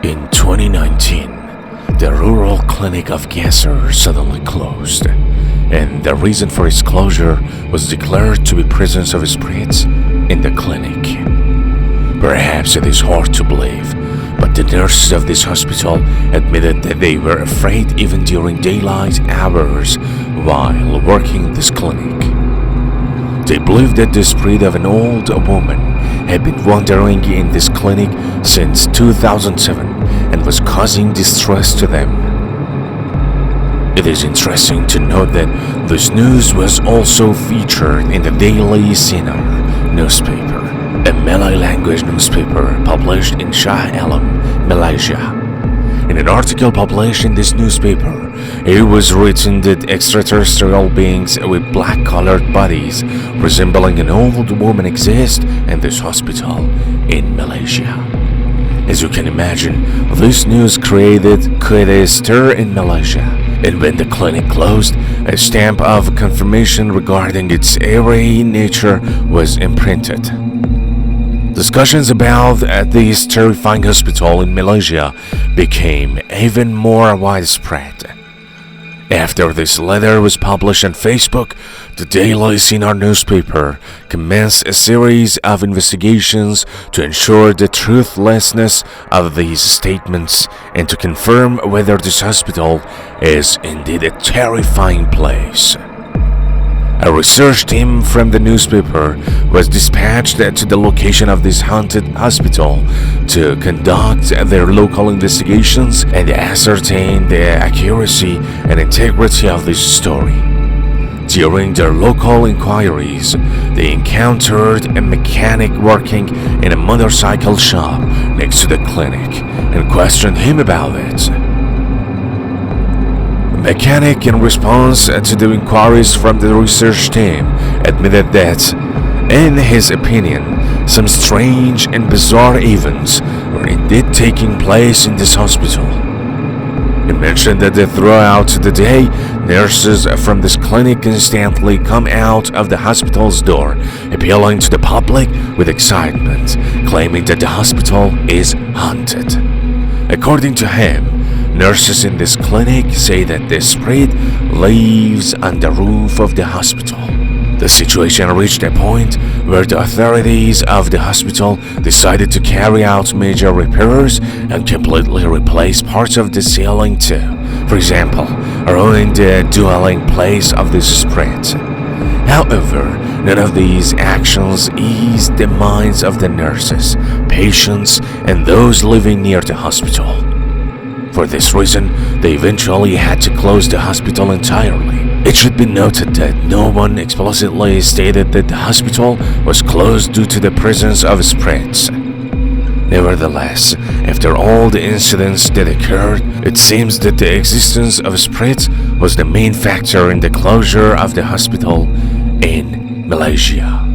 In 2019, the rural clinic of Gasser suddenly closed, and the reason for its closure was declared to be presence of spirits in the clinic. Perhaps it is hard to believe, but the nurses of this hospital admitted that they were afraid even during daylight hours while working in this clinic. They believed that the spirit of an old woman had been wandering in this clinic since 2007 and was causing distress to them. It is interesting to note that this news was also featured in the Daily Sinar newspaper, a Malay language newspaper published in Shah Alam, Malaysia. In an article published in this newspaper, it was written that extraterrestrial beings with black-colored bodies resembling an old woman exist in this hospital in Malaysia. As you can imagine, this news created quite a stir in Malaysia, and when the clinic closed, a stamp of confirmation regarding its eerie nature was imprinted. Discussions about this terrifying hospital in Malaysia became even more widespread. After this letter was published on Facebook, the Daily Sinar newspaper commenced a series of investigations to ensure the truthlessness of these statements and to confirm whether this hospital is indeed a terrifying place. A research team from the newspaper was dispatched to the location of this haunted hospital to conduct their local investigations and ascertain the accuracy and integrity of this story. During their local inquiries, they encountered a mechanic working in a motorcycle shop next to the clinic and questioned him about it. Mechanic, in response to the inquiries from the research team, admitted that, in his opinion, some strange and bizarre events were indeed taking place in this hospital. He mentioned that throughout the day, nurses from this clinic constantly come out of the hospital's door, appealing to the public with excitement, claiming that the hospital is haunted. According to him, nurses in this clinic say that the spirit lives on the roof of the hospital. The situation reached a point where the authorities of the hospital decided to carry out major repairs and completely replace parts of the ceiling too. For example, ruining the dwelling place of this spirit. However, none of these actions eased the minds of the nurses, patients, and those living near the hospital. For this reason, they eventually had to close the hospital entirely. It should be noted that no one explicitly stated that the hospital was closed due to the presence of spirits. Nevertheless, after all the incidents that occurred, it seems that the existence of spirits was the main factor in the closure of the hospital in Malaysia.